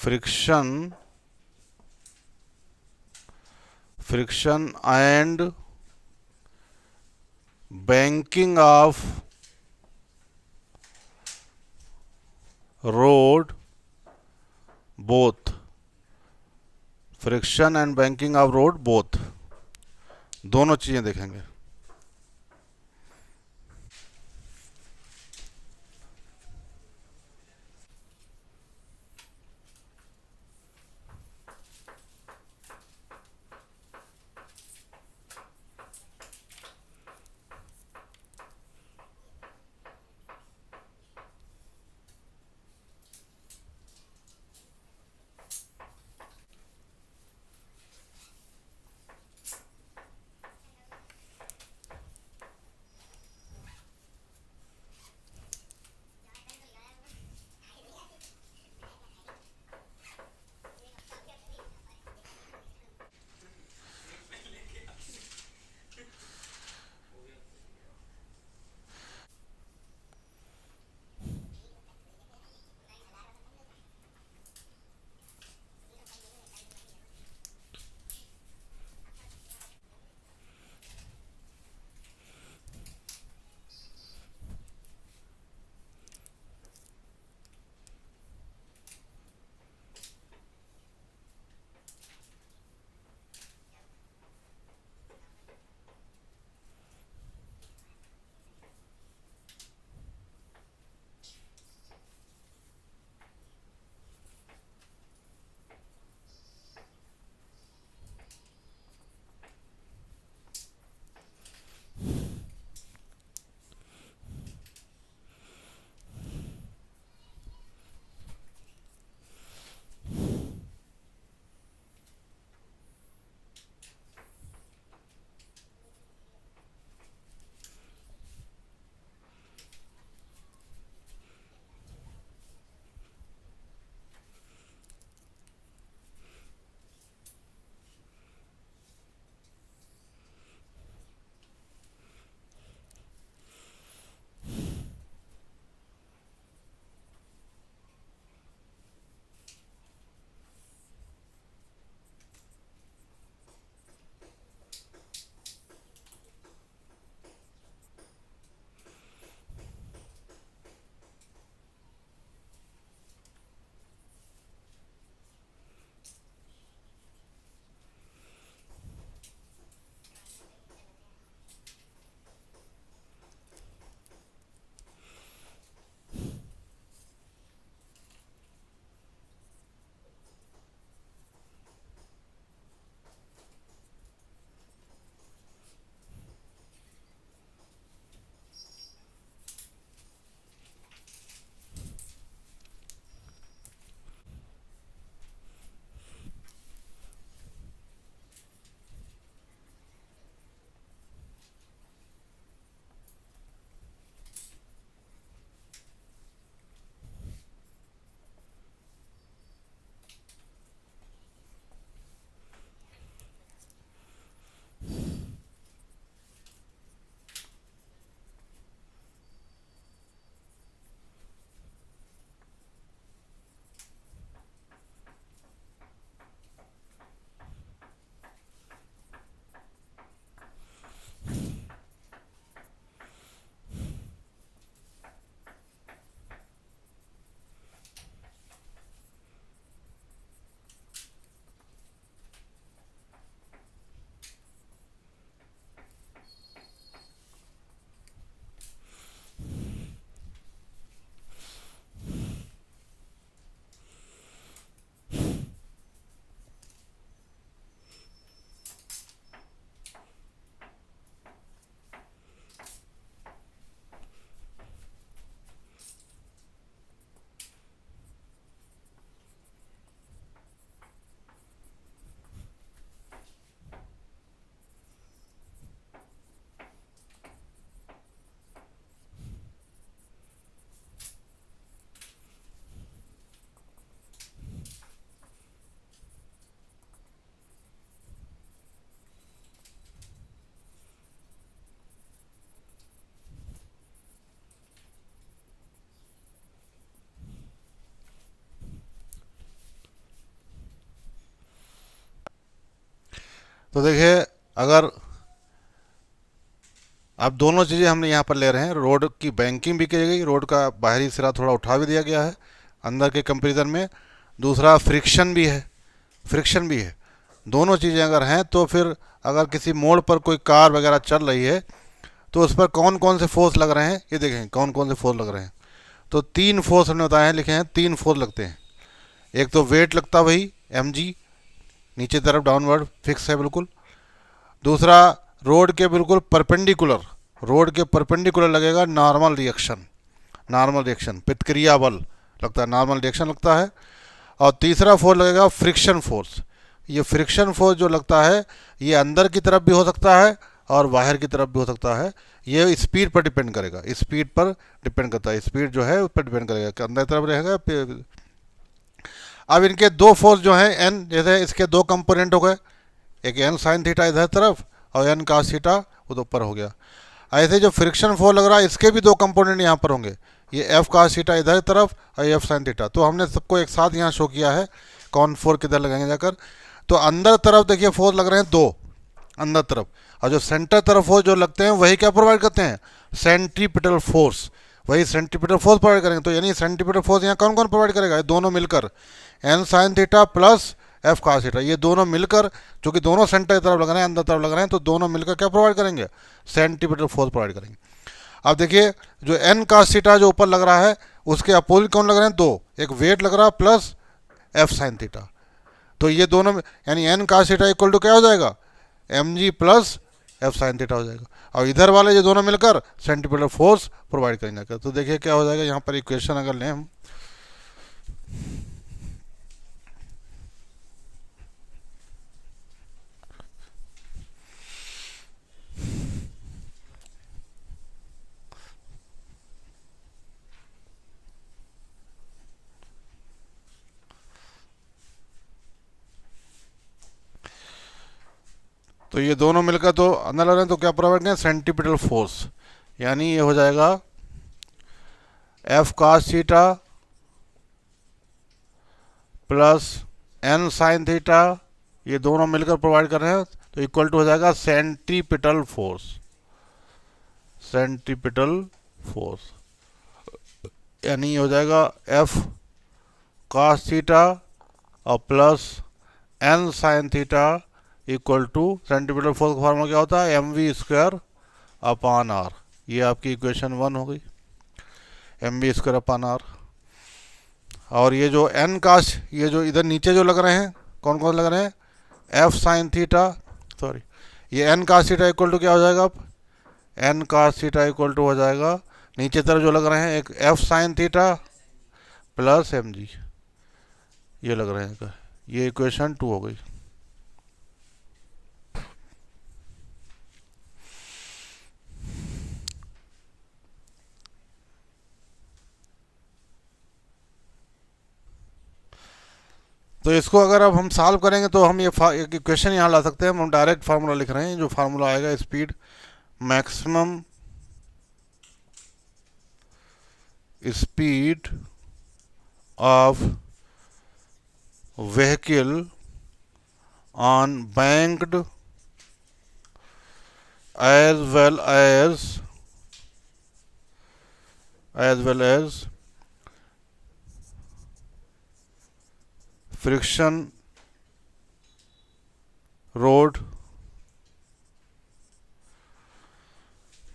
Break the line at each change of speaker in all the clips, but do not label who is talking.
friction and banking of road both, friction and banking of road both, दोनों चीजें देखेंगे। तो देखिए, अगर अब दोनों चीज़ें हमने यहाँ पर ले रहे हैं, रोड की बैंकिंग भी की गई, रोड का बाहरी सिरा थोड़ा उठा भी दिया गया है अंदर के कंपेरिजन में, दूसरा फ्रिक्शन भी है, फ्रिक्शन भी है। दोनों चीज़ें अगर हैं तो फिर अगर किसी मोड़ पर कोई कार वगैरह चल रही है तो उस पर कौन कौन से फोर्स लग रहे हैं, ये देखें कौन कौन से फोर्स लग रहे हैं। तो तीन फोर्स हमने बताए हैं, लिखे हैं तीन फोर्स लगते हैं। एक तो वेट लगता है वही mg, नीचे तरफ डाउनवर्ड फिक्स है बिल्कुल। दूसरा रोड के बिल्कुल परपेंडिकुलर, रोड के परपेंडिकुलर लगेगा नॉर्मल रिएक्शन, नॉर्मल रिएक्शन प्रतिक्रिया बल लगता है, नॉर्मल रिएक्शन लगता है। और तीसरा फोर्स लगेगा फ्रिक्शन फोर्स। ये फ्रिक्शन फोर्स जो लगता है ये अंदर की तरफ भी हो सकता है और बाहर की तरफ भी हो सकता है। ये स्पीड पर डिपेंड करेगा, स्पीड पर डिपेंड करता है, स्पीड जो है उस पर डिपेंड करेगा कि अंदर की तरफ रहेगा। अब इनके दो फोर्स जो हैं एन, जैसे इसके दो कंपोनेंट हो गए, एक एन साइन थीटा इधर तरफ और एन कास थीटा वो तो ऊपर हो गया। ऐसे जो फ्रिक्शन फोर्स लग रहा है इसके भी दो कंपोनेंट यहाँ पर होंगे, ये एफ कास थीटा इधर तरफ और एफ साइन थीटा। तो हमने सबको एक साथ यहाँ शो किया है कौन फोर्स किधर लगाएंगे जाकर। तो अंदर तरफ देखिए फोर्स लग रहे हैं दो अंदर तरफ, और जो सेंटर तरफ फोर्स जो लगते हैं वही क्या प्रोवाइड करते हैं, सेंट्रीपिटल फोर्स, वही सेंट्रीपिटल फोर्स प्रोवाइड करेंगे। तो यानी सेंट्रीपिटल फोर्स यहाँ कौन कौन प्रोवाइड करेगा, ये दोनों मिलकर N sine theta plus f cos theta, ये दोनों मिलकर, जो कि दोनों सेंटर की तरफ लग रहे हैं अंदर तरफ लग रहे हैं, तो दोनों मिलकर क्या प्रोवाइड करेंगे, सेंट्रीपिटल फोर्स प्रोवाइड करेंगे। अब देखिए जो एन कास थीटा जो ऊपर लग रहा है उसके अपोजिट कौन लग रहे हैं, दो, एक वेट लग रहा है प्लस एफ साइन थीटा। तो ये दोनों यानी N cos theta equal to क्या हो जाएगा, m g plus f sine theta हो जाएगा। और इधर वाले ये दोनों मिलकर सेंट्रीपिटल फोर्स प्रोवाइड करेंगे। तो देखिए क्या हो जाएगा यहाँ पर इक्वेशन अगर लें हम, तो ये दोनों मिलकर तो अंदर लग रहे हैं, तो क्या प्रोवाइड करें, सेंट्रीपिटल फोर्स। यानी ये हो जाएगा f cos theta plus N sine theta, ये दोनों मिलकर प्रोवाइड कर रहे हैं, तो इक्वल टू हो जाएगा सेंट्रीपिटल फोर्स, सेंट्रीपिटल फोर्स। यानी हो जाएगा एफ कास थीटा और plus N sine theta equal to centimetre force का फार्मूला क्या होता है, m v square upon r. ये आपकी इक्वेशन 1 हो गई, m v square upon r. और ये जो एन कास, ये जो इधर नीचे जो लग रहे हैं कौन कौन लग रहे हैं, एफ साइन थीटा, सॉरी ये N cos theta equal to क्या हो जाएगा, अब N cos theta equal to हो जाएगा नीचे तरफ जो लग रहे हैं एक f sine theta plus m g, ये लग रहे हैं। ये इक्वेशन 2 हो गई। तो इसको अगर अब हम सॉल्व करेंगे तो हम ये एक इक्वेशन यहाँ ला सकते हैं। हम डायरेक्ट फार्मूला लिख रहे हैं, जो फार्मूला आएगा speed maximum speed of vehicle on banked as well as friction road.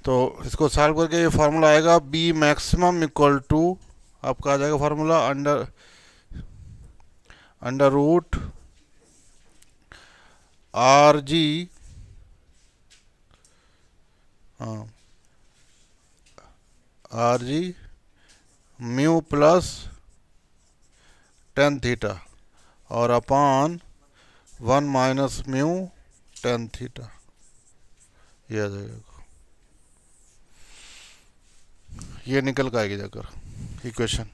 तो इसको सॉल्व करके ये फार्मूला आएगा बी मैक्सिमम इक्वल टू, आपका आ जाएगा formula under root are G, हाँ आर जी म्यू प्लस टेन थीटा और upon 1 minus mu ten theta, ये आ जाएगा, ये निकल के आएगी जाकर इक्वेशन।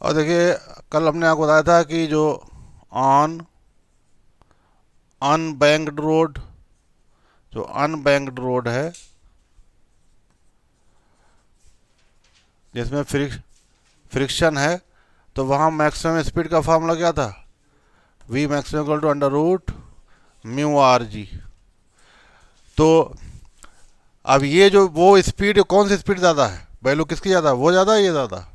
और देखिए कल हमने आपको बताया था कि जो ऑन अनबैंक्ड रोड, जो अनबैंक्ड रोड है जिसमें फ्रिक्शन है, तो वहाँ मैक्सिमम स्पीड का फार्मूला क्या था, v maximum equal to under root mu r g. तो अब ये जो वो स्पीड, कौन सी स्पीड ज़्यादा है, वैल्यू किसकी ज़्यादा है, वो ज़्यादा है ये ज़्यादा,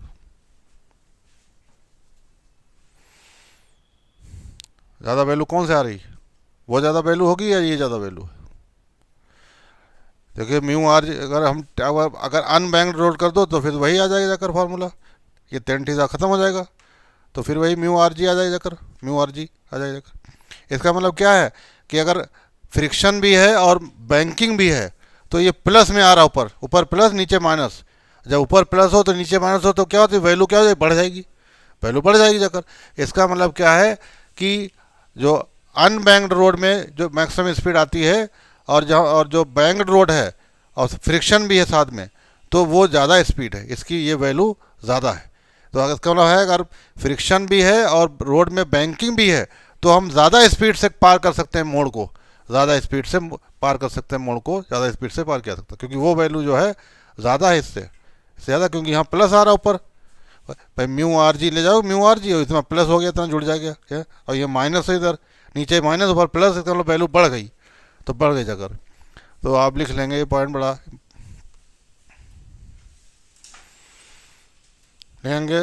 ज़्यादा वैल्यू कौन से आ रही, वो ज़्यादा वैल्यू होगी या ये ज़्यादा वैल्यू है। देखिए म्यू आर, अगर हम अगर अनबैंक्ड रोल कर दो तो फिर वही आ जाएगा जाकर फार्मूला, ये टेन थीटा ख़त्म हो जाएगा, तो फिर वही म्यू आर जी आ जाएगा जाकर, म्यू आर जी आ जाएगा जाकर। इसका मतलब क्या है कि अगर फ्रिक्शन भी है और बैंकिंग भी है तो ये प्लस में आ रहा है, ऊपर ऊपर प्लस नीचे माइनस, जब ऊपर प्लस हो तो नीचे माइनस हो तो क्या होती है, वैल्यू क्या हो जाएगी, बढ़ जाएगी, वैल्यू बढ़ जाएगी जाकर। इसका मतलब क्या है कि जो अनबैंक्ड रोड में जो मैक्सिमम स्पीड आती है और जो बैंक्ड रोड है और फ्रिक्शन भी है साथ में, तो वो ज़्यादा स्पीड है, इसकी ये वैल्यू ज़्यादा है। तो अगर इसका मतलब है अगर फ्रिक्शन भी है और रोड में बैंकिंग भी है तो हम ज़्यादा स्पीड से पार कर सकते हैं मोड़ को, ज़्यादा स्पीड से पार कर सकते हैं मोड़ को, ज़्यादा स्पीड से पार किया सकता है, क्योंकि वो वैल्यू जो है ज़्यादा है इससे ज़्यादा, क्योंकि यहाँ प्लस आ रहा है ऊपर, भाई म्यू आर जी ले जाओ, म्यू आर जी और इतना प्लस हो गया, इतना जुड़ जाएगा क्या, और ये माइनस है इधर, नीचे माइनस ऊपर प्लस, इसका मतलब वैल्यू बढ़ गई, तो बढ़ गई जाकर। तो आप लिख लेंगे ये पॉइंट बड़ा लिखेंगे,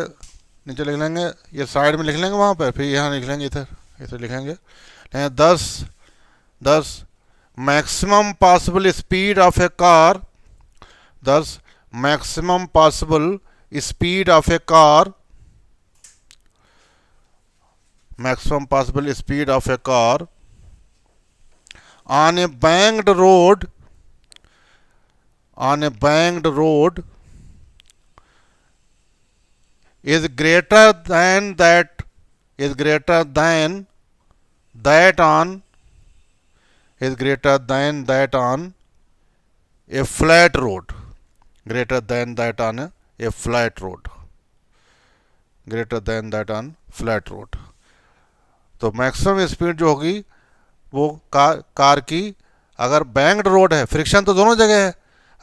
नीचे लिख लेंगे, ये साइड में लिख लेंगे वहाँ पर, फिर यहाँ लिख लेंगे इधर, इसे लिखेंगे 10 maximum possible speed of A car, 10 maximum possible speed of A car, maximum possible speed of a car on a banked road, on a banked road is greater than that, is greater than that on, is greater than that on a flat road, greater than that on a flat road, greater than that on flat road। तो maximum speed जो होगी वो car की, अगर banked road है, friction तो दोनों जगह है,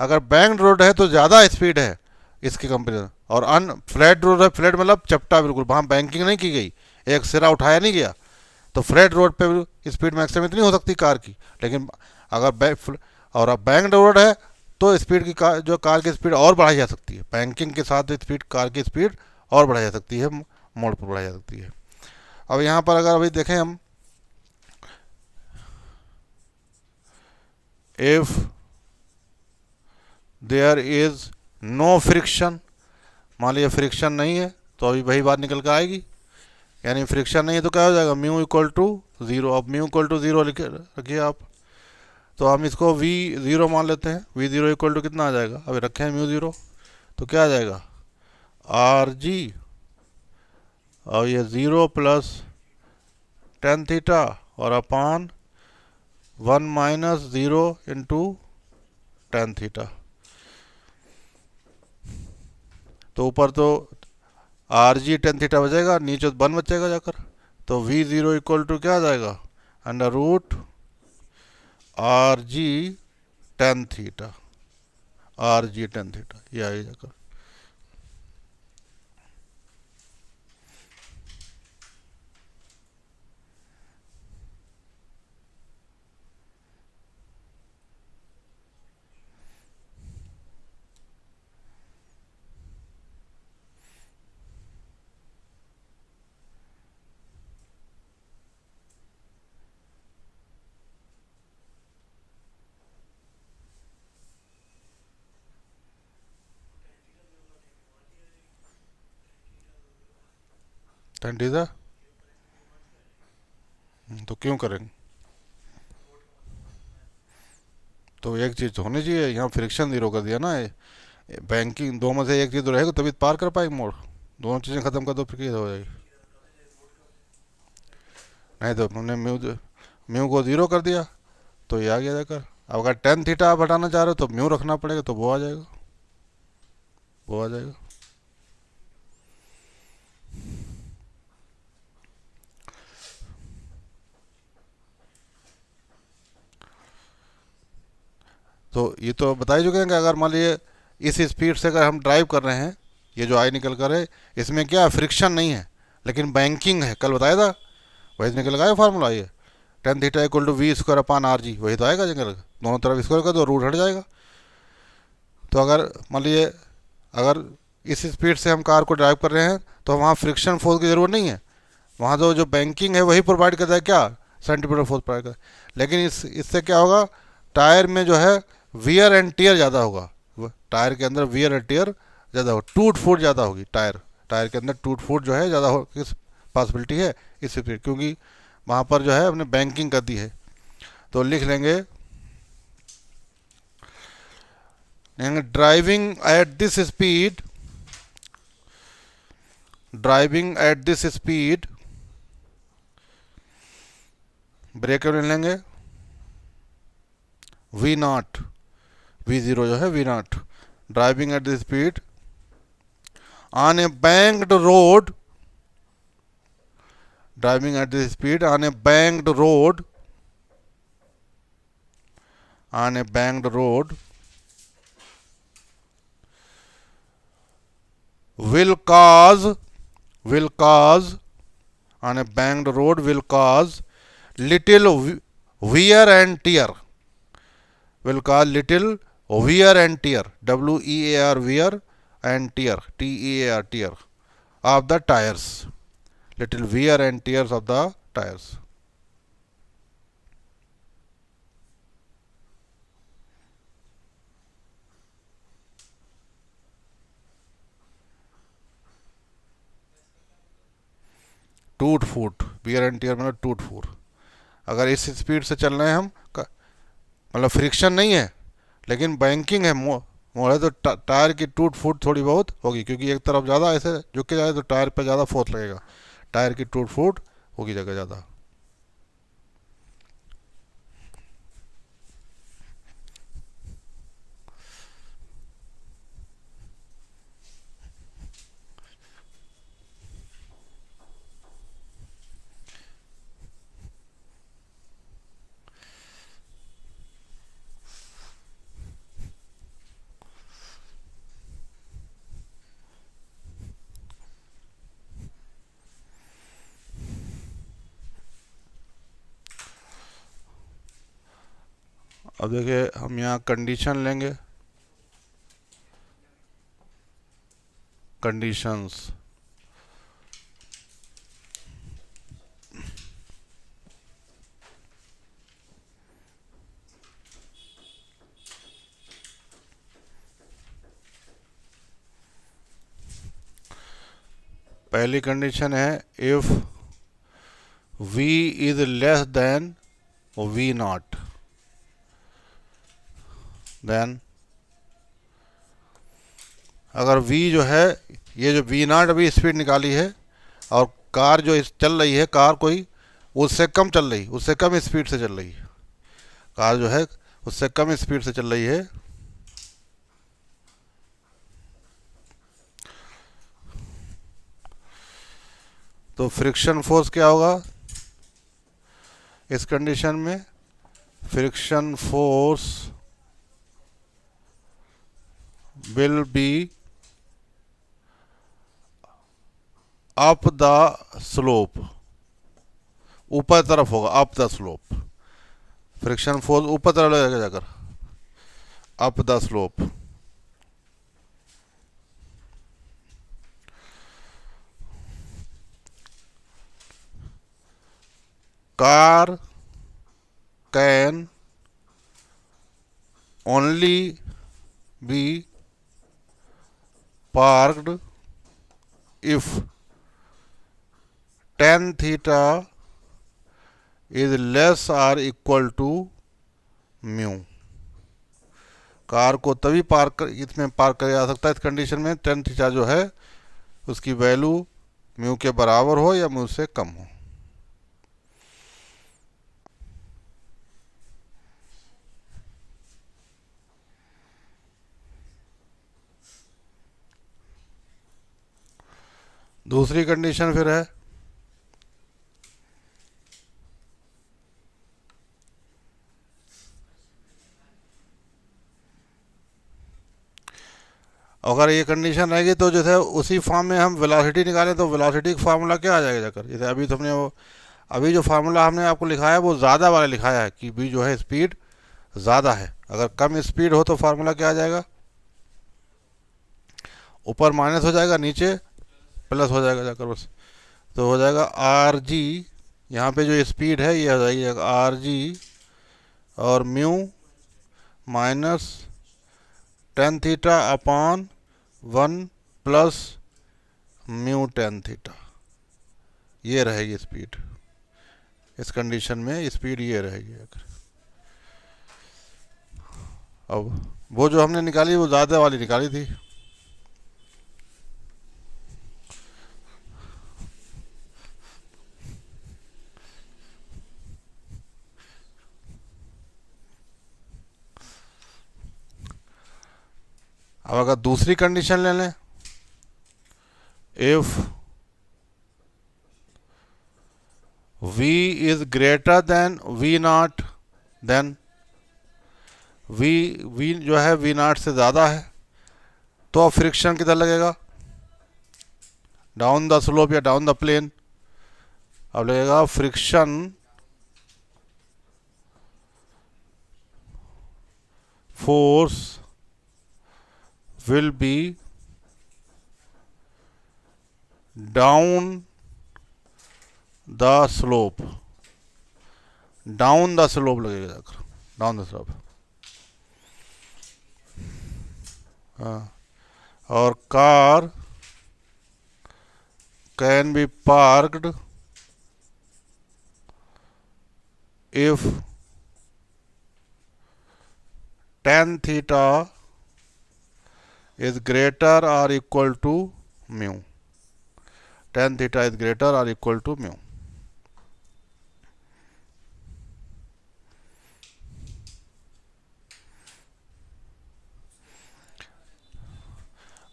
अगर बैंक्ड रोड है तो ज़्यादा स्पीड है इसकी कंपेरिजन, और फ्लैट रोड है, फ्लैट मतलब चपटा बिल्कुल, वहाँ बैंकिंग नहीं की गई, एक सिरा उठाया नहीं गया, तो फ्लैट रोड पे स्पीड मैक्सिमम इतनी हो सकती कार की। लेकिन अगर और अब बैंक्ड रोड है तो स्पीड की जो कार की स्पीड और बढ़ाई जा सकती है, बैंकिंग के साथ स्पीड, कार की स्पीड और बढ़ाई जा सकती है, मोड़ पर बढ़ाई जा सकती है। अब यहाँ पर अगर अभी देखें हम, if there is no friction, मान लीजिए फ्रिक्शन नहीं है तो अभी वही बात निकल कर आएगी, यानी फ्रिक्शन नहीं है तो क्या हो जाएगा, म्यू इक्वल टू ज़ीरो। अब म्यू इक्वल टू ज़ीरो रखिए आप, तो हम इसको वी ज़ीरो मान लेते हैं, वी ज़ीरो इक्वल टू कितना आ जाएगा, अभी रखें म्यू ज़ीरो, तो क्या आ जाएगा आर जी, और ये ज़ीरो प्लस टेन थीटा और upon 1 minus zero into ten theta. तो ऊपर तो आर जी टेन थीटा बचेगा, नीचे 1 बचेगा जाकर, तो वी ज़ीरो इक्वल टू क्या आ जाएगा, under root are g tan theta, r g tan theta, ये आएगा जाकर। टेन थीटा तो क्यों करेंगे, तो एक चीज़ होनी चाहिए, यहाँ फ्रिक्शन ज़ीरो कर दिया ना, बैंकिंग दो में से एक चीज़ रहेगा तभी पार कर पाएंगे मोड़, दोनों चीज़ें ख़त्म कर दो फिर हो जाएगी, नहीं तो हमने म्यू को ज़ीरो कर दिया तो ये आ गया जाकर। अब अगर टेन थीटा आप हटाना चाह रहे हो तो म्यू रखना पड़ेगा, तो वो आ जाएगा, वो आ जाएगा। तो ये तो बता ही चुके हैं कि अगर मान लीजिए इस स्पीड से अगर हम ड्राइव कर रहे हैं, ये जो आई निकल कर है, इसमें क्या फ्रिक्शन नहीं है लेकिन बैंकिंग है, कल बताया था, वही तो निकल गया फार्मूला ये, tan theta equal to v square upon r g, वही तो आएगा निकल, दोनों तरफ स्क्वायर कर दो रूट हट जाएगा। तो अगर मान लीजिए अगर इस स्पीड से हम कार को ड्राइव कर रहे हैं तो वहाँ फ्रिक्शन फोर्स की ज़रूरत नहीं है, वहाँ जो जो बैंकिंग है वही प्रोवाइड करता है, क्या सेंटीमीटर फोर्स प्रोवाइड करता है। लेकिन इससे क्या होगा, टायर में जो है वियर एंड टियर ज़्यादा होगा, टायर के अंदर वियर एंड टियर ज़्यादा होगा, टूट फूट ज़्यादा होगी, टायर टायर के अंदर टूट फूट जो है ज़्यादा हो, किस पॉसिबिलिटी है इस स्पीड, क्योंकि वहाँ पर जो है हमने बैंकिंग कर दी है। तो लिख लेंगे driving at this speed, driving at this speed, brake ले लेंगे वी नॉट, वी जीरो जो है v not, driving at this speed on a banked road, driving at this speed on a banked road, on a banked road will cause, will cause on a banked road will cause little wear and tear, will cause little wear and tear, wear wear and tear, tear tear of the tires, little wear and tears of the tires। टूट फूट, wear and tear मतलब टूट फूट, अगर इस speed से चल रहे हैं हम, मतलब फ्रिक्शन नहीं है लेकिन बैंकिंग है, मोड़ है, तो टायर की टूट फूट थोड़ी बहुत होगी, क्योंकि एक तरफ ज़्यादा ऐसे झुक के जाए तो टायर पे ज़्यादा फोर्स लगेगा, टायर की टूट फूट होगी जगह ज़्यादा। अब देखिए हम यहाँ कंडीशन लेंगे, कंडीशंस, पहली कंडीशन है if v is less than v not, then अगर v जो है, ये जो v नॉट अभी स्पीड निकाली है और कार जो चल रही है, कार कोई उससे कम चल रही, उससे कम स्पीड से चल रही है, कार जो है उससे कम स्पीड से चल रही है, तो फ्रिक्शन फोर्स क्या होगा इस कंडीशन में, friction force will be up the slope, ऊपर तरफ होगा, up the slope, friction force ऊपर तरफ लगेगा जाकर, up the slope. Car can only be parked if tan theta is less or equal to mu, car को तभी इसमें पार्क किया जा सकता है इस कंडीशन में, tan थीटा जो है उसकी वैल्यू म्यू के बराबर हो या म्यू से कम हो। दूसरी कंडीशन फिर है अगर ये कंडीशन रहेगी तो जैसे उसी फॉर्म में हम वेलोसिटी निकालें तो वेलोसिटी का फार्मूला क्या आ जाएगा जाकर, जैसे अभी तुमने वो अभी जो फार्मूला हमने आपको लिखाया है वो ज़्यादा वाला लिखाया है कि भी जो है स्पीड ज़्यादा है। अगर कम स्पीड हो तो फार्मूला क्या आ जाएगा, ऊपर माइनस हो जाएगा, नीचे प्लस हो जाएगा जाकर बस। तो हो जाएगा आर जी, यहाँ पे जो स्पीड है ये आ जाएगी आर जी और mu minus tan theta upon 1 plus mu tan theta, ये रहेगी स्पीड। इस कंडीशन में स्पीड ये रहेगी। अब वो जो हमने निकाली वो ज़्यादा वाली निकाली थी। अब अगर दूसरी कंडीशन ले लें, if v is greater than v not, then v जो है v नॉट से ज़्यादा है, तो अब फ्रिक्शन किधर लगेगा, डाउन द स्लोप या डाउन द प्लेन। अब लगेगा friction force will be down the slope, down the slope लगेगा जाकर, डाउन द स्लोप। हाँ, और car can be parked if tan theta is greater or equal to mu, tan theta is greater or equal to mu।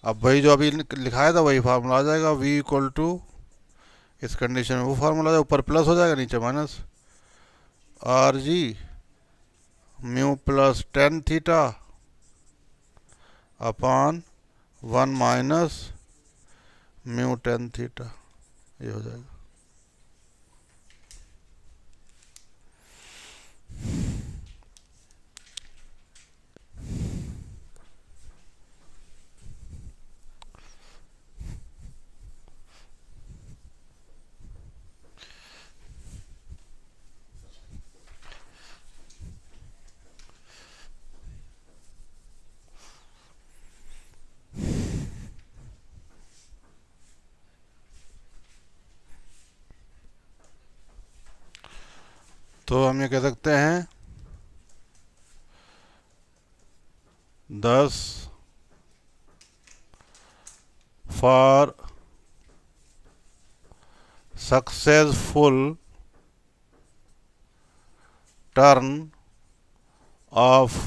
अब वही जो अभी लिखाया था वही फार्मूला आ जाएगा, v इक्वल टू, इस कंडीशन में वो फार्मूला आ जाएगा, ऊपर प्लस हो जाएगा नीचे minus, R G mu plus ten theta upon 1 minus mu ten theta, ये हो जाएगा। तो हम ये कह सकते हैं 10 for successful turn off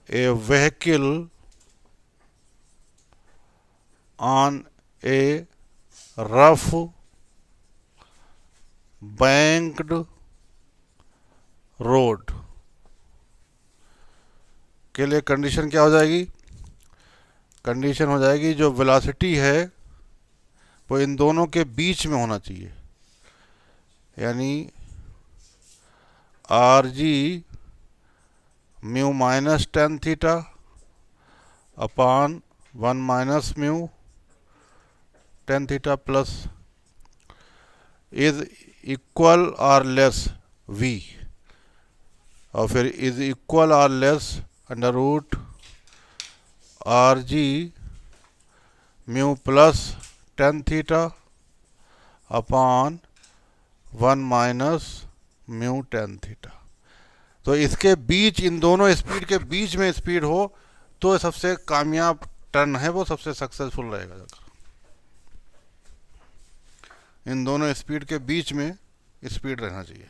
A vehicle on A rough banked road के लिए कंडीशन क्या हो जाएगी, कंडीशन हो जाएगी जो वेलोसिटी है वो इन दोनों के बीच में होना चाहिए, यानी r ji mu minus tan theta upon 1 minus mu ten theta plus is equal और लेस v, और फिर इज इक्वल और less under root R G mu plus ten theta upon 1 minus mu ten theta. तो इसके बीच, इन दोनों speed के बीच में speed हो तो सबसे कामयाब टर्न है वो सबसे सक्सेसफुल रहेगा। इन दोनों स्पीड के बीच में स्पीड रहना चाहिए।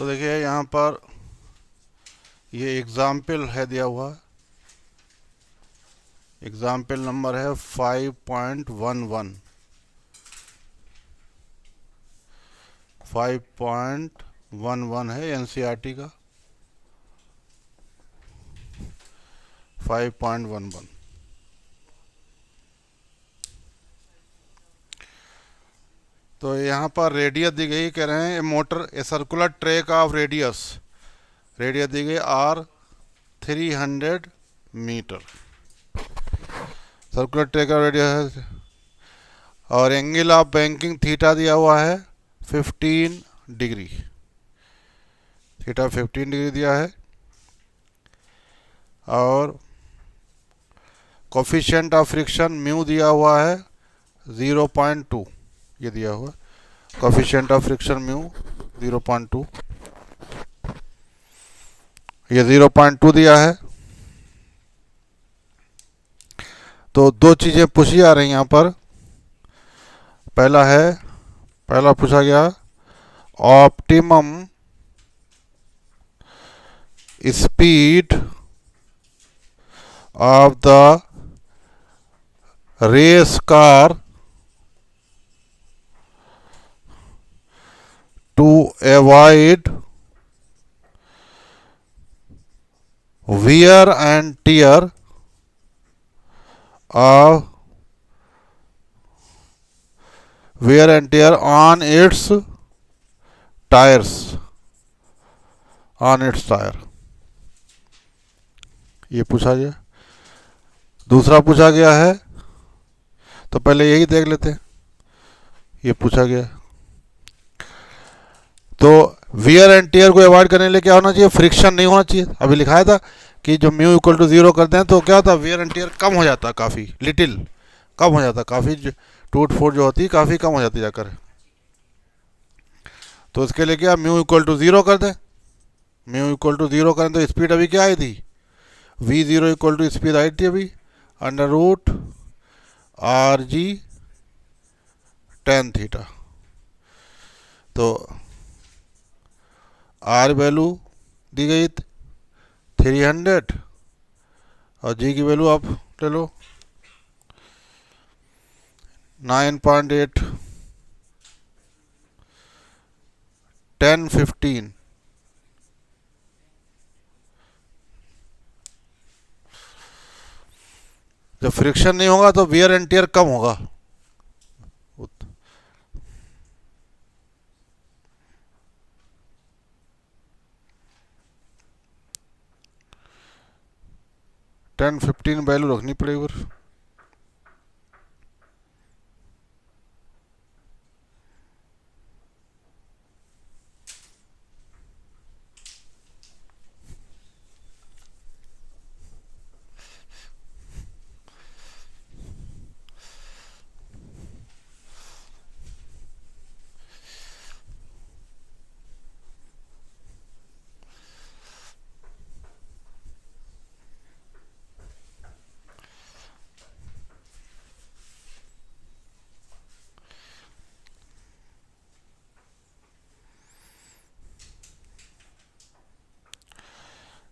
तो देखिए यहाँ पर ये एग्जाम्पल है दिया हुआ, एग्जाम्पल नंबर है 5.11, 5.11 है एनसीईआरटी का 5.11। तो यहाँ पर रेडियस दी गई, कह रहे हैं a motor a circular track of radius, radius दी गई आर 300 मीटर, सर्कुलर ट्रैक का रेडियस है, और एंगल ऑफ बैंकिंग थीटा दिया हुआ है 15 डिग्री, थीटा 15 डिग्री दिया है, और कोफिशिएंट ऑफ फ्रिक्शन म्यू दिया हुआ है 0.2, ये दिया हुआ कोफिशिएंट ऑफ फ्रिक्शन म्यू 0.2, ये 0.2 दिया है। तो दो चीजें पूछी जा रही हैं यहाँ पर। पहला पूछा गया optimum speed of the race car to avoid wear and tear of on its tires, ये पूछा गया। दूसरा पूछा गया है, तो पहले यही देख लेते हैं, ये पूछा गया। तो वियर एंड टियर को अवॉइड करने के लिए क्या होना चाहिए, फ्रिक्शन नहीं होना चाहिए। अभी लिखाया था कि जो म्यू इक्वल टू 0 करते हैं तो क्या होता है, वियर एंड टियर कम हो जाता है, काफ़ी लिटिल कम हो जाता है, काफ़ी टूट फूट जो होती है काफ़ी कम हो जाती है जाकर। तो इसके लिए क्या, म्यू इक्वल टू 0 कर दें, म्यू इक्वल टू 0 करें तो स्पीड अभी क्या आई थी, v0 इक्वल टू स्पीड आई थी अभी under root are g tan theta. तो आर वैल्यू दी गई 300 और जी की वैल्यू आप ले लो 9.8, 10-15, जब फ्रिक्शन नहीं होगा तो वियर एंड टियर कम होगा। टेन 15 वैल्यू रखनी पड़ेगी फिर।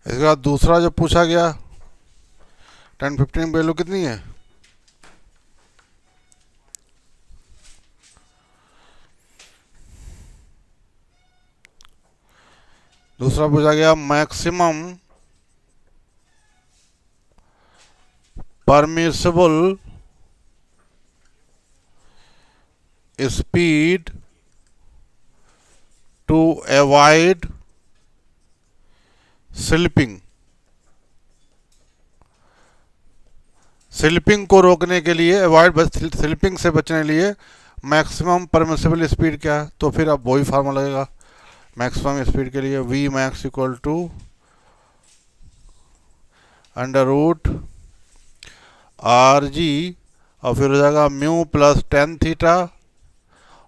इसके बाद दूसरा जो पूछा गया 10-15 वैल्यू कितनी है, दूसरा पूछा गया maximum permissible speed to avoid slipping, slipping को रोकने के लिए, अवॉइड स्लिपिंग से बचने के लिए मैक्सिमम परमिसिबल स्पीड क्या है, तो फिर अब वही फार्मूला लगेगा मैक्सिमम स्पीड के लिए, v max equal to under root are g और फिर हो जाएगा म्यू प्लस टेन थीटा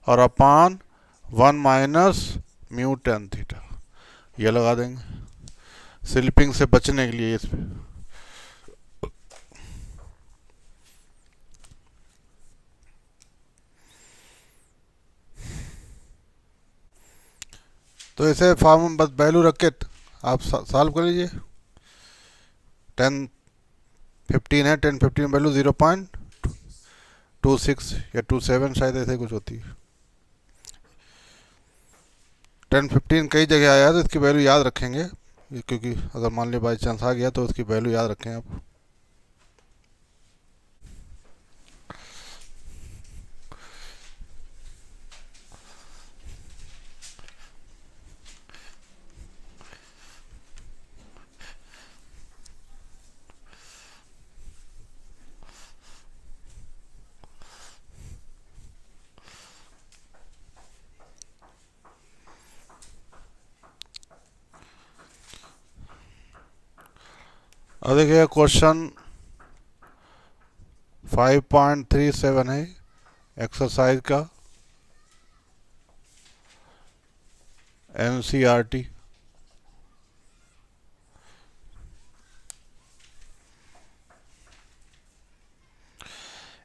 और upon 1 minus mu ten theta, ये लगा देंगे स्लिपिंग से बचने के लिए इसमें। तो इसे फॉर्म बस वैल्यू रख के आप सॉल्व कर लीजिए। 10 15 है, 10 15 वैल्यू 0.26 या 27 शायद ऐसे कुछ होती है। 10 15 कई जगह आया तो इसकी वैल्यू याद रखेंगे, क्योंकि अगर मान लीजिए बाई चांस आ गया तो उसकी वैल्यू याद रखें आप। अब देखिए क्वेश्चन 5.37 है एक्सरसाइज का, NCERT।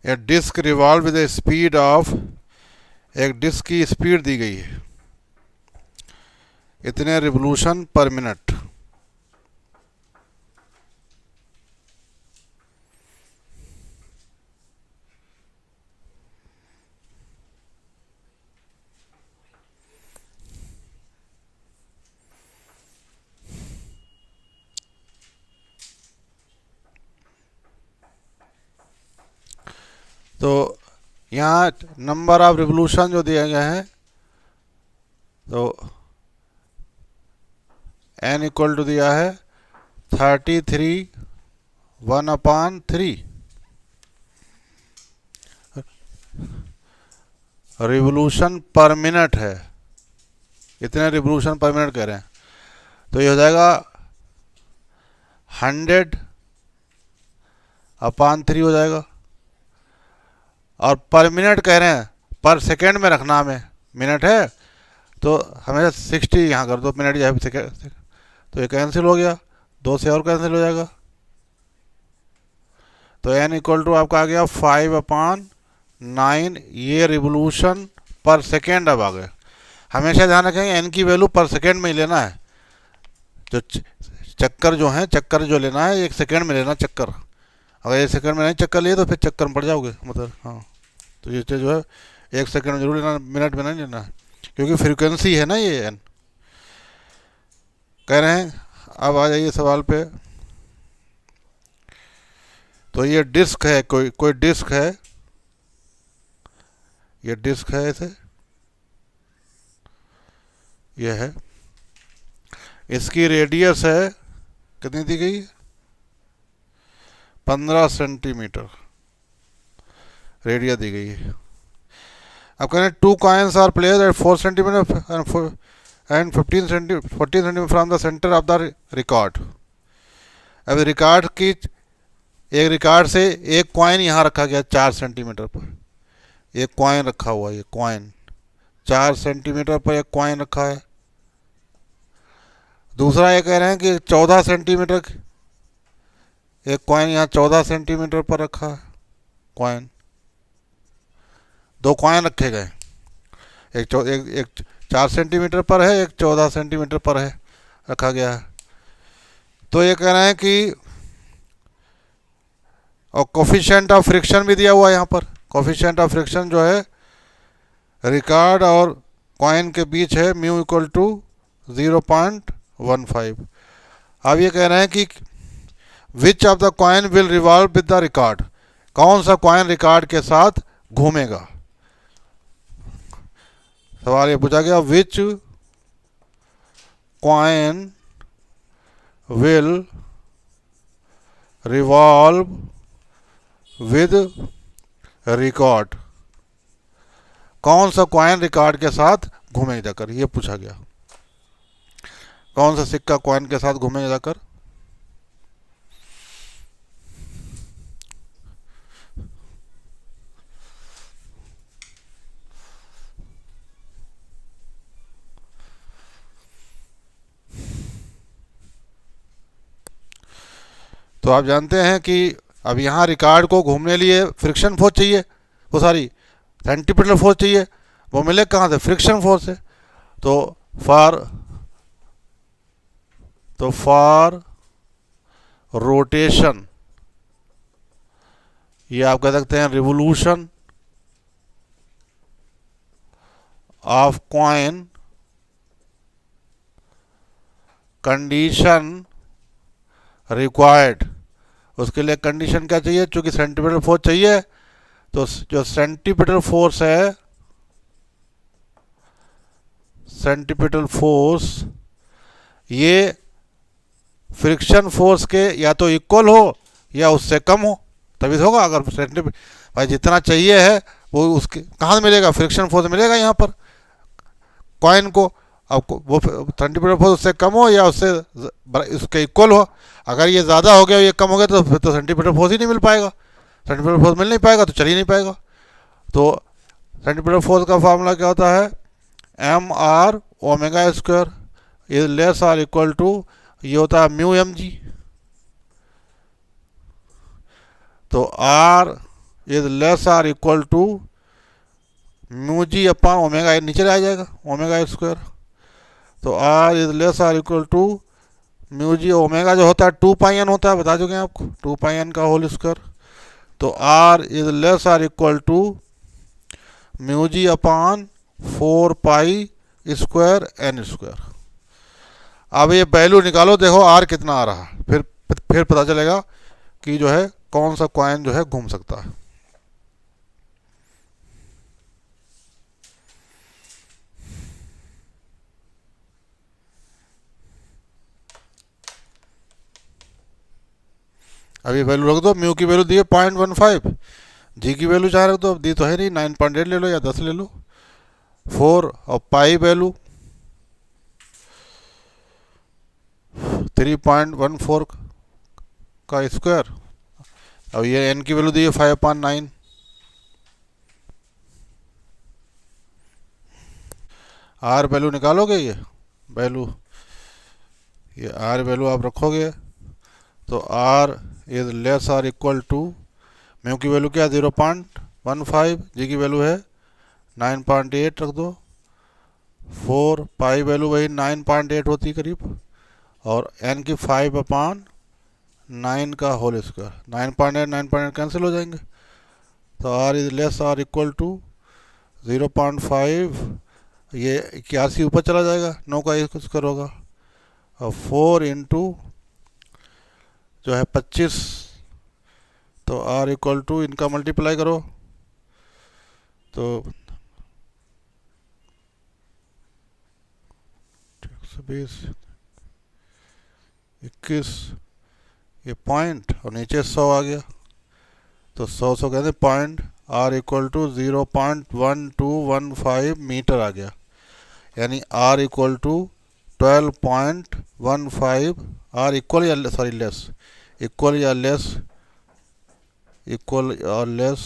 A disc revolve with a speed of, एक डिस्क की स्पीड दी गई है इतने रिवोल्यूशन पर मिनट। तो यहाँ नंबर ऑफ रिवोल्यूशन जो दिए गए हैं, तो n इक्वल टू दिया है 33 1/3 रिवोल्यूशन पर मिनट है, इतने रिवोल्यूशन पर मिनट कह रहे हैं। तो ये हो जाएगा 100/3 हो जाएगा। और पर मिनट कह रहे हैं, पर सेकेंड में रखना हमें, मिनट है तो हमें 60 यहाँ कर दो, मिनट या सेकेंड, तो ये कैंसिल हो गया, 2 से और कैंसिल हो जाएगा। तो n इक्वल टू आपका आ गया 5/9, ये रिवोल्यूशन पर सेकेंड अब आ गए। हमेशा ध्यान रखेंगे n की वैल्यू पर सेकेंड में ही लेना है। जो चक्कर जो है, चक्कर जो लेना है 1 सेकेंड में लेना चक्कर। अगर 1 सेकंड में नहीं चक्कर लिए तो फिर चक्कर में पड़ जाओगे, मतलब हाँ। तो ये जो है 1 सेकंड में जरूर लेना, मिनट में नहीं लेना है, क्योंकि फ्रीक्वेंसी है ना ये n। कह रहे हैं, अब आ जाइए सवाल पे। तो ये डिस्क है, कोई डिस्क है, ये डिस्क है ऐसे, ये है, इसकी रेडियस है कितनी दी गई, 15 सेंटीमीटर रेडियस दी गई है। अब कह रहे हैं 2 coins are placed at 4 centimetre and 14 centimetre from the centre of the record. अब रिकॉर्ड की, एक रिकॉर्ड से एक कॉइन यहाँ रखा गया 4 सेंटीमीटर पर, एक कॉइन रखा हुआ है, ये कॉइन 4 सेंटीमीटर पर एक कॉइन रखा है। दूसरा ये कह रहे हैं कि 14 सेंटीमीटर, एक कॉइन यहाँ 14 सेंटीमीटर पर रखा है कॉइन, 2 कॉइन रखे गए, एक 4 सेंटीमीटर पर है, एक 14 सेंटीमीटर पर है, रखा गया है। तो ये कह रहे हैं कि, और कोफिशिएंट ऑफ फ्रिक्शन भी दिया हुआ है यहाँ पर। कोफिशिएंट ऑफ फ्रिक्शन जो है रिकॉर्ड और कॉइन के बीच है, म्यू इक्वल टू 0.15। अब ये कह रहे हैं कि which of the coin will revolve with the record, कौन सा कॉइन रिकॉर्ड के साथ घूमेगा। सवाल ये पूछा गया, which coin will revolve with record, कौन सा कॉइन रिकॉर्ड के साथ घूमेगा जाकर, ये पूछा गया। कौन सा सिक्का कॉइन के साथ घूमेगा जाकर। तो आप जानते हैं कि अब यहाँ रिकॉर्ड को घूमने लिए फ्रिक्शन फोर्स चाहिए, वो सारी सेंटीपिटल फोर्स चाहिए, वो मिले कहाँ से, फ्रिक्शन फोर्स से। तो फॉर तो फॉर रोटेशन, ये आप कह सकते हैं revolution of coin, condition required. उसके लिए कंडीशन क्या चाहिए, चूंकि सेंटीमीटर फोर्स चाहिए, तो जो सेंटीमीटर फोर्स है, सेंटीमीटर फोर्स ये फ्रिक्शन फोर्स के या तो इक्वल हो या उससे कम हो, तभी होगा। अगर सेंटीमीटर भाई जितना चाहिए है वो उसके कहाँ मिलेगा, फ्रिक्शन फोर्स मिलेगा यहाँ पर कॉइन को। अब वो सेंटीमीटर फोर्स उससे कम हो या उससे उसके इक्वल हो। अगर ये ज़्यादा हो गया, ये कम हो गया, तो फिर तो सेंटीमीटर फोर्स ही नहीं मिल पाएगा। सेंटीमीटर फोर्स मिल नहीं पाएगा तो चल ही नहीं पाएगा। तो सेंटीमीटर फोर्स का फार्मूला क्या होता है, m r omega square is less or equal to, ये होता है म्यू एम जी। तो r is less or equal to mu g upon omega, नीचे आ जाएगा ओमेगा स्क्वायर। तो r is less or equal to mu g, omega जो होता है 2 पाई एन होता है, बता चुके हैं आपको, 2 पाई एन का होल स्क्वायर। तो r is less or equal to mu g upon 4 pi square n square. अब ये वैल्यू निकालो, देखो आर कितना आ रहा है, फिर पता चलेगा कि जो है कौन सा कॉइन जो है घूम सकता है। अभी वैल्यू रख दो, म्यू की वैल्यू दी है 0.15, जी की वैल्यू चाहे रख दो, अब दी तो है नहीं, 9.8 ले लो या 10 ले लो, 4, और पाई वैल्यू 3.14 का स्क्वायर। अब ये एन की वैल्यू दी है 5/9। आर वैल्यू निकालोगे, ये वैल्यू, ये आर वैल्यू आप रखोगे, तो r is less or equal to, mu की वैल्यू क्या 0.15, जी की वैल्यू है 9.8 रख दो, 4 पाई वैल्यू वही 9.8 होती करीब, और एन की 5/9 का होल स्क्वायर। 9.8 कैंसिल हो जाएंगे, तो r is less or equal to 0.5, ये 81 ऊपर चला जाएगा, 9 का स्क्वायर होगा, और 4 इंटू जो है 25, तो आर इक्वल टू इनका मल्टीप्लाई करो तो 120, 21, ये पॉइंट और नीचे 100 आ गया, तो 100 कहते point, R equal to 0.1215 metre आ गया, यानी R equal to 12.15, R equal या सॉरी लेस, इक्वल या लेस, इक्वल और लेस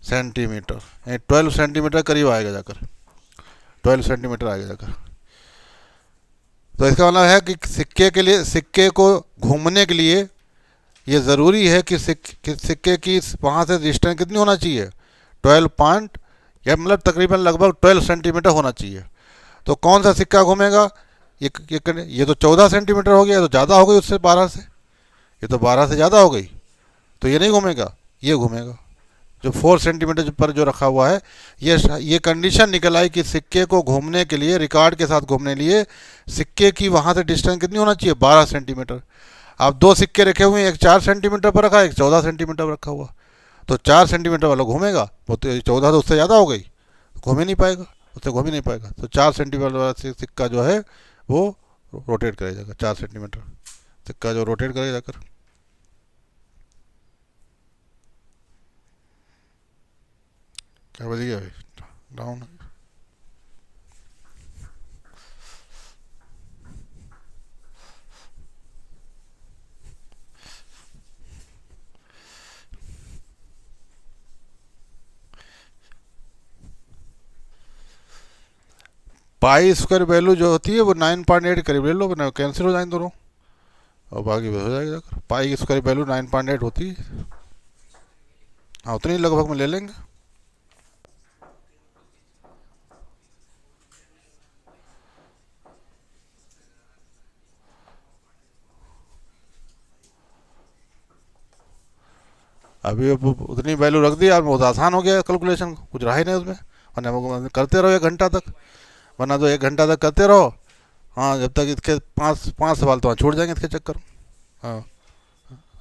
सेंटीमीटर, यानी 12 सेंटीमीटर करीब आएगा जाकर, 12 सेंटीमीटर आएगा जाकर। तो इसका मतलब है कि सिक्के के लिए, सिक्के को घूमने के लिए ये ज़रूरी है कि सिक्के की वहाँ से डिस्टेंस कितनी होना चाहिए, 12 पॉइंट, या मतलब तकरीबन लगभग 12 सेंटीमीटर होना चाहिए। तो कौन सा सिक्का घूमेगा, ये तो 14 सेंटीमीटर हो गया, तो ज़्यादा हो गई उससे 12 से, ये तो 12 से ज़्यादा हो गई, तो ये नहीं घूमेगा, ये घूमेगा जो 4 सेंटीमीटर पर जो रखा हुआ है। ये कंडीशन निकल आई कि सिक्के को घूमने के लिए, रिकॉर्ड के साथ घूमने लिए, सिक्के की वहाँ से डिस्टेंस कितनी होना चाहिए, 12 सेंटीमीटर। अब 2 सिक्के रखे हुए हैं, एक 4 सेंटीमीटर पर रखा है, एक 14 सेंटीमीटर पर रखा हुआ, तो 4 सेंटीमीटर वाला घूमेगा, वो तो 14 तो उससे ज़्यादा हो गई, घूम ही नहीं पाएगा, उससे घूम ही नहीं पाएगा। तो 4 सेंटीमीटर वाला सिक्का जो है वो रोटेट करेगा, 4 सेंटीमीटर सिक्का जो रोटेट करेगा जाकर। क्या बज गया भाई, डाउन। पाई स्क्वायर वैल्यू जो होती है वो 9.8 करीब ले लो, ना कैंसिल हो जाएंगे दोनों, और बाकी हो जाएगा जाकर। पाई स्क्वायर वैल्यू 9.8 होती है, हाँ उतनी लगभग में ले लेंगे। अभी उतनी वैल्यू रख दी और बहुत आसान हो गया कैलकुलेशन, कुछ रहा ही नहीं उसमें। वरना वो करते रहो 1 घंटा तक, वरना तो 1 घंटा तक करते रहो। हाँ, जब तक इसके पाँच पाँच सवाल तो वहाँ छूट जाएंगे इसके चक्कर में। हाँ,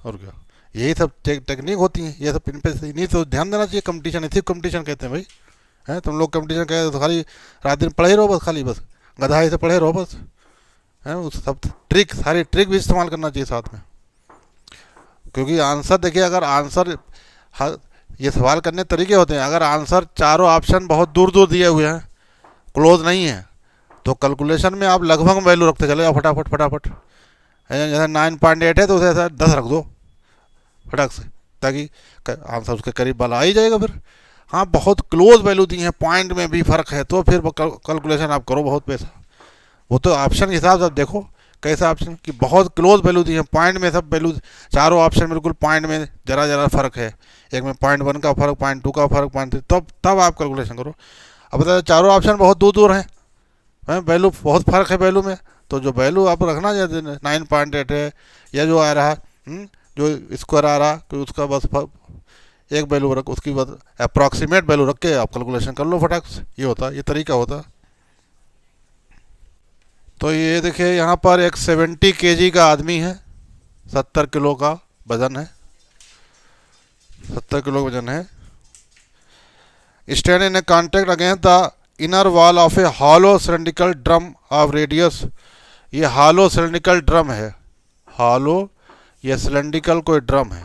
और क्या, यही सब टेक्निक होती है ये सब। इन पे नहीं तो ध्यान देना चाहिए। कंपटीशन, इसी कंपटीशन कहते हैं भाई। हैं तुम लोग कंपटीशन कहते तो खाली रात दिन पढ़े रहो बस, खाली बस गधाई से पढ़े रहो बस। हैं उस सब ट्रिक, सारी ट्रिक भी इस्तेमाल करना चाहिए साथ में। क्योंकि आंसर देखिए, अगर आंसर ये सवाल करने तरीके होते हैं, अगर आंसर चारों ऑप्शन बहुत दूर दूर दिए हुए हैं, क्लोज नहीं है, तो कैलकुलेशन में आप लगभग वैल्यू रखते चले जाओ फटाफट फटाफट। जैसे 9.8 है तो उसे ऐसा 10 रख दो फटाक से, ताकि आंसर उसके करीब वाला आ ही जाएगा फिर। हाँ, बहुत क्लोज वैल्यू दी है, पॉइंट में भी फ़र्क है, तो फिर कैलकुलेशन आप करो बहुत पैसा। वो तो ऑप्शन के हिसाब से आप देखो कैसा ऑप्शन कि बहुत क्लोज वैल्यू दी है, पॉइंट में सब वैल्यू, चारों ऑप्शन बिल्कुल पॉइंट में जरा जरा फ़र्क है, एक में 0.1 का फ़र्क, 0.2 का फ़र्क, 0.3, तब आप कैलकुलेशन करो। अब बता, चारों ऑप्शन बहुत दूर दूर हैं, वैल्यू बहुत फ़र्क है वैल्यू में, तो जो वैल्यू आप रखना, जैसे 9.8 है या जो आ रहा है, जो स्क्वायर आ रहा, तो उसका बस एक वैल्यू रख, उसकी बस अप्रॉक्सीमेट वैल्यू रख के आप कैलकुलेशन कर लो फटाक से। ये होता, ये तरीका होता। तो ये देखिए यहाँ पर एक 70 kg का आदमी है, 70 किलो का वजन है, 70 किलो वजन है। Stand in A contact against the inner wall of A hollow cylindrical drum of radius. ये हॉलो सिलेंड्रिकल ड्रम है, हॉलो, ये सिलेंड्रिकल कोई ड्रम है,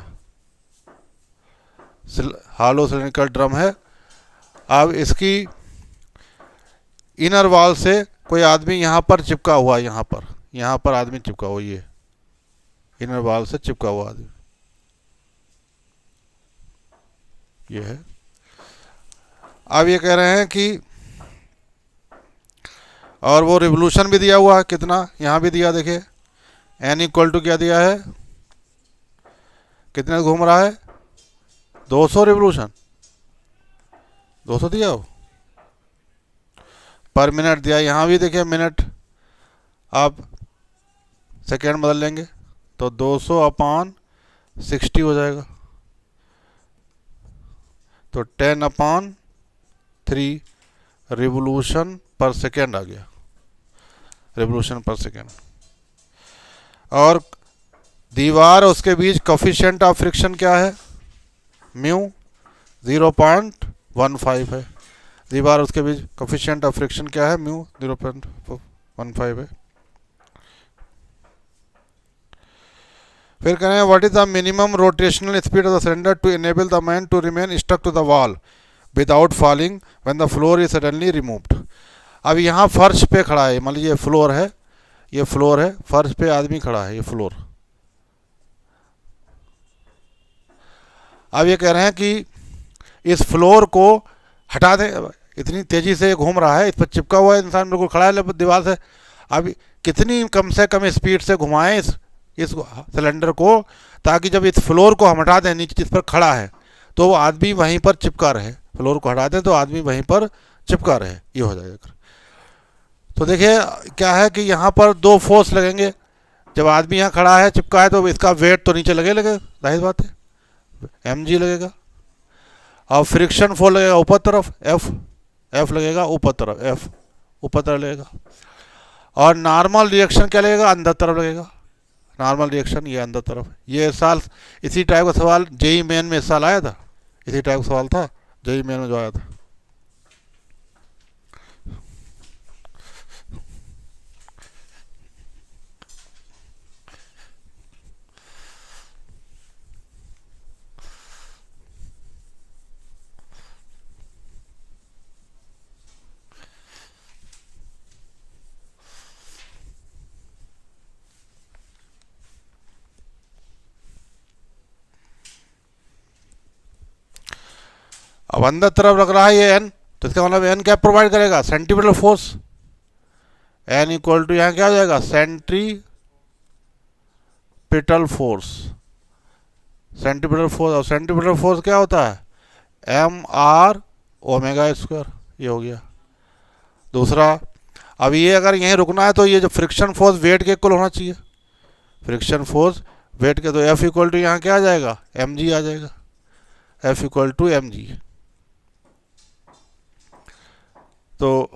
हॉलो सिलेंड्रिकल ड्रम है। अब इसकी इनर वॉल से कोई आदमी यहाँ पर चिपका हुआ है, यहाँ पर आदमी चिपका हुआ, ये इनर वॉल से चिपका हुआ आदमी ये है। अब ये कह रहे हैं कि और वो रिवोल्यूशन भी दिया हुआ है, कितना यहाँ भी दिया, देखिए n इक्वल टू क्या दिया है, कितने घूम रहा है, 200 रिवोल्यूशन, 200 दिया हो, पर मिनट दिया। यहाँ भी देखिए मिनट, आप सेकेंड बदल लेंगे तो 200/60 हो जाएगा, तो 10/3 रिवोल्यूशन पर सेकेंड आ गया, रिवोल्यूशन पर सेकेंड। और दीवार उसके बीच कोफिशिएंट ऑफ फ्रिक्शन क्या है, म्यू 0.15 है। दीवार उसके बीच कोफिशिएंट ऑफ फ्रिक्शन क्या है, म्यू 0.15 है। फिर कह रहे हैं what is the minimum rotational speed of the cylinder to enable the man to remain stuck to the wall without falling when the floor is suddenly removed. अब यहाँ फर्श पे खड़ा है, मान लीजिए फ्लोर है, ये फ्लोर है, फर्श पे आदमी खड़ा है, ये फ्लोर। अब ये कह रहे हैं कि इस फ्लोर को हटा दें, इतनी तेजी से घूम रहा है, इस पर चिपका हुआ है इंसान, बिल्कुल खड़ा है दीवार से। अब कितनी कम से कम स्पीड से घुमाएं इस सिलेंडर को, ताकि जब इस फ्लोर को हम हटा दें, नीचे जिस पर खड़ा है, तो वो आदमी वहीं पर चिपका रहे। फ्लोर को हटा दें तो आदमी वहीं पर चिपका रहे, ये हो जाएगा। तो देखिए क्या है कि यहाँ पर 2 फोर्स लगेंगे। जब आदमी यहाँ खड़ा है, चिपका है, तो इसका वेट तो नीचे लगेगा, जाहिर बात है, mg लगेगा। और फ्रिक्शन फोर्स लगेगा ऊपर तरफ, F लगेगा ऊपर तरफ, F ऊपर तरफ लगेगा। और नॉर्मल रिएक्शन क्या लगेगा, अंदर तरफ लगेगा, नॉर्मल रिएक्शन ये अंदर तरफ। ये साल इसी टाइप का सवाल जेई मेन में इस साल आया था, इसी टाइप का सवाल था जेई मेन में जो आया था। अब अंदर तरफ लग रहा है ये n, तो इसका मतलब n क्या प्रोवाइड करेगा, centripetal force. n equal to यहाँ क्या हो जाएगा, सेंटीपिटल फोर्स, सेंटीपिटल फोर्स। और सेंटीपिटल फोर्स क्या होता है, mr/ओमेगा², ये हो गया दूसरा। अब ये अगर यहीं रुकना है तो ये जो फ्रिक्शन फोर्स वेट के इक्वल होना चाहिए, फ्रिक्शन फोर्स वेट के, तो F इक्वल टू यहाँ क्या आ जाएगा, mg आ जाएगा। F equal to m g. तो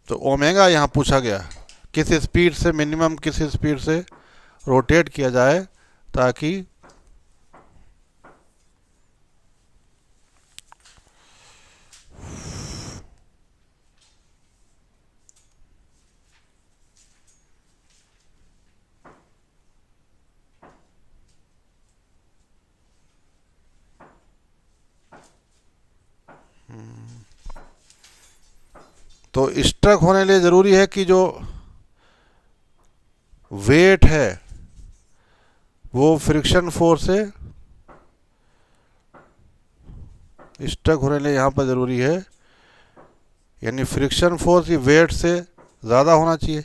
ओमेगा यहाँ पूछा गया किस स्पीड से, मिनिमम किस स्पीड से रोटेट किया जाए ताकि तो स्ट्रक होने लिए ज़रूरी है कि जो वेट है वो फ्रिक्शन फोर्स से, स्ट्रक होने लिए यहाँ पर ज़रूरी है, यानी फ्रिक्शन फोर्स ये वेट से ज़्यादा होना चाहिए,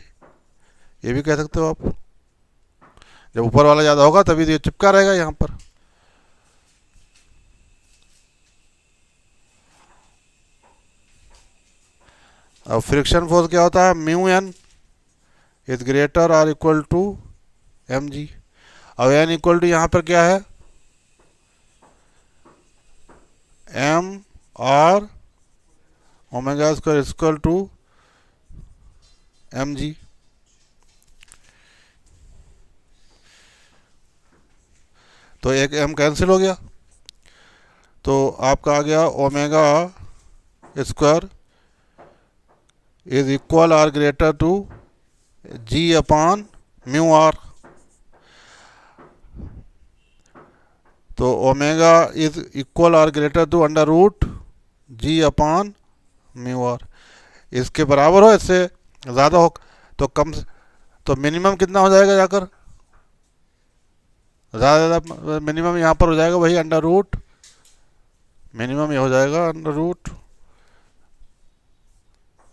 ये भी कह सकते हो आप। जब ऊपर वाला ज़्यादा होगा तभी तो ये चिपका रहेगा यहाँ पर। अब फ्रिक्शन फोर्स क्या होता है, म्यू एन इज ग्रेटर और इक्वल टू एम जी। अब एन इक्वल टू यहाँ पर क्या है, m r omega square equal to m g. तो एक एम कैंसिल हो गया, तो आपका आ गया omega square is equal or greater to G upon mu are. तो omega is equal or greater to under root ji upon mu R. इसके बराबर हो, इससे ज़्यादा हो तो कम, तो मिनिमम कितना हो जाएगा जाकर, ज़्यादा मिनिमम यहाँ पर हो जाएगा वही अंडर रूट, मिनिमम ये हो जाएगा under root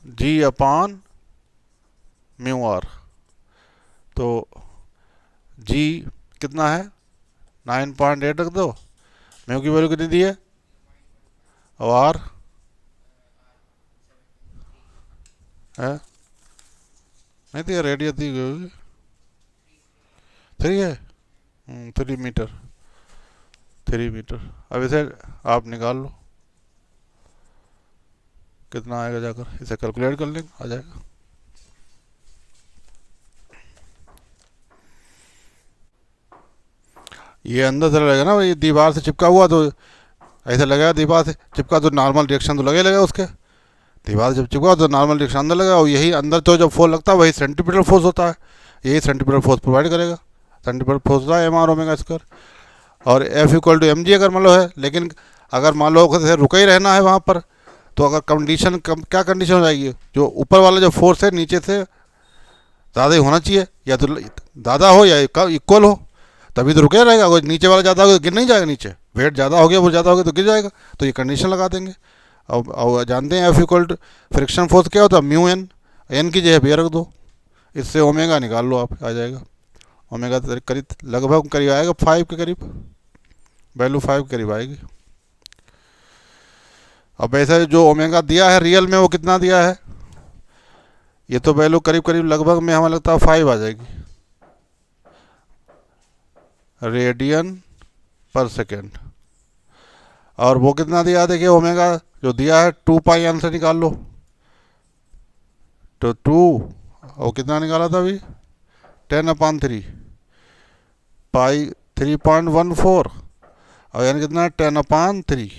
ji upon mu are. तो जी कितना है 9.8 रख दो, म्यू की वैल्यू कितनी दी है, और आर है नहीं थी, रेडियस दी गई 3 है, 3 मीटर, 3 मीटर। अब इसे आप निकाल लो कितना आएगा, जाकर इसे कैलकुलेट कर लेंगे, आ जाएगा। ये अंदर से लगेगा ना, ये दीवार से चिपका हुआ तो ऐसा लगेगा, दीवार से चिपका तो नॉर्मल रिएक्शन तो लगे उसके, दीवार जब चिपका तो नॉर्मल रिएक्शन अंदर लगेगा, और यही अंदर तो जब फोर्स लगता है वही सेंटीपिटल फोर्स होता है, यही सेंटीपिटल फोर्स प्रोवाइड करेगा। सेंटीपिटल फोर्स होता है एम आर ओमेगा स्क्वायर। और f equal to m g अगर मान लो है, लेकिन अगर मान लो रुका ही रहना है वहाँ पर, तो अगर कंडीशन क्या कंडीशन हो जाएगी, जो ऊपर वाला जो फोर्स है नीचे से ज़्यादा ही होना चाहिए, या तो ज़्यादा हो या इक्वल हो, तभी तो रुके रहेगा। अगर नीचे वाला ज़्यादा होगा तो गिर नहीं जाएगा, नीचे वेट ज़्यादा हो गया, वो ज़्यादा हो गया तो गिर जाएगा, तो ये कंडीशन लगा देंगे। और जानते हैं f equal to friction force क्या होता है, म्यू एन, एन की जगह पे रख दो, इससे ओमेगा निकाल लो आप, आ जाएगा ओमेगा करीब लगभग करीब आएगा 5 के करीब, वैल्यू 5 के करीब आएगी। अब ऐसा जो ओमेगा दिया है रियल में वो कितना दिया है, ये तो वैल्यू करीब करीब लगभग में हमें लगता है 5 आ जाएगी, रेडियन पर सेकेंड। और वो कितना दिया, देखिए ओमेगा जो दिया है 2 पाई एन से निकाल लो, तो 2 और कितना निकाला था अभी 10/3 पाई 3.14, और यानी कितना 10/3,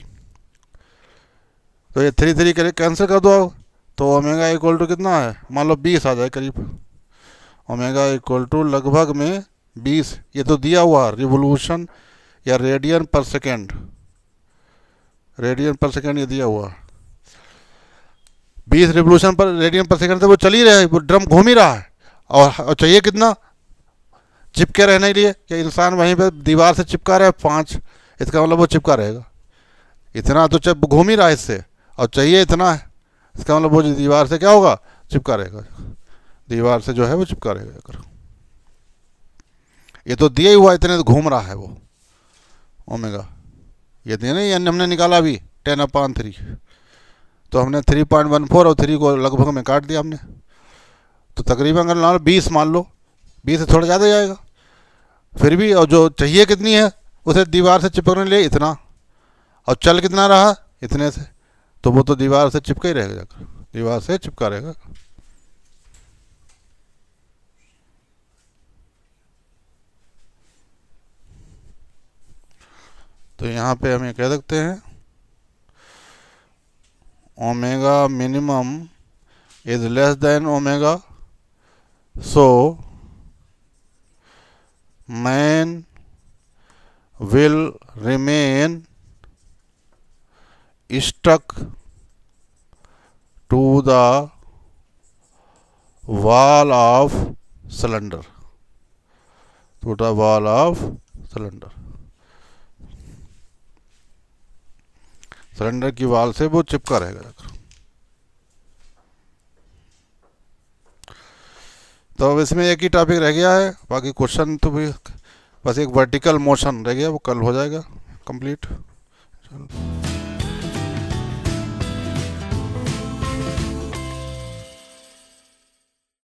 तो ये 3 करीब कैंसिल कर दो, तो ओमेगा इक्वल टू कितना है, मान लो 20 आ जाए करीब, ओमेगा इक्वल टू लगभग में 20, ये तो दिया हुआ रिवोल्यूशन या रेडियन पर सेकेंड, रेडियन पर सेकेंड ये दिया हुआ 20 रिवोल्यूशन पर रेडियन पर सेकेंड, तो वो चल ही रहा है, वो ड्रम घूम ही रहा है। और चाहिए कितना, चिपके रहने के लिए, कि इंसान वहीं पे दीवार से चिपका रहा है 5, इसका मतलब वो चिपका रहेगा इतना, तो घूम ही रहा है इससे, और चाहिए इतना है, इसका मतलब वो दीवार से क्या होगा, चिपका रहेगा, दीवार से जो है वो चिपका रहेगा। ये तो दिया ही हुआ, इतने तो घूम रहा है वो ओमेगा, ये दिया नहीं, हमने निकाला अभी 10/3, तो हमने 3.14 और 3 को लगभग में काट दिया हमने, तो तकरीबन अगर मान लो 20 मान लो, बी से थोड़ा ज़्यादा जाएगा, फिर भी। और जो चाहिए कितनी है उसे दीवार से चिपकने लिए इतना, और चल कितना रहा इतने से, तो वो तो दीवार से चिपका ही रहेगा, जाकर दीवार से चिपका रहेगा। तो यहाँ पे हम ये कह सकते हैं omega minimum is less than omega, so man will remain stuck to the wall of cylinder, to the wall of cylinder, cylinder की वाल से वो चिपका रहेगा। तो अब इसमें एक ही टॉपिक रह गया है, बाकी क्वेश्चन तो भी बस एक वर्टिकल मोशन रह गया, वो कल हो जाएगा कंप्लीट। चलो।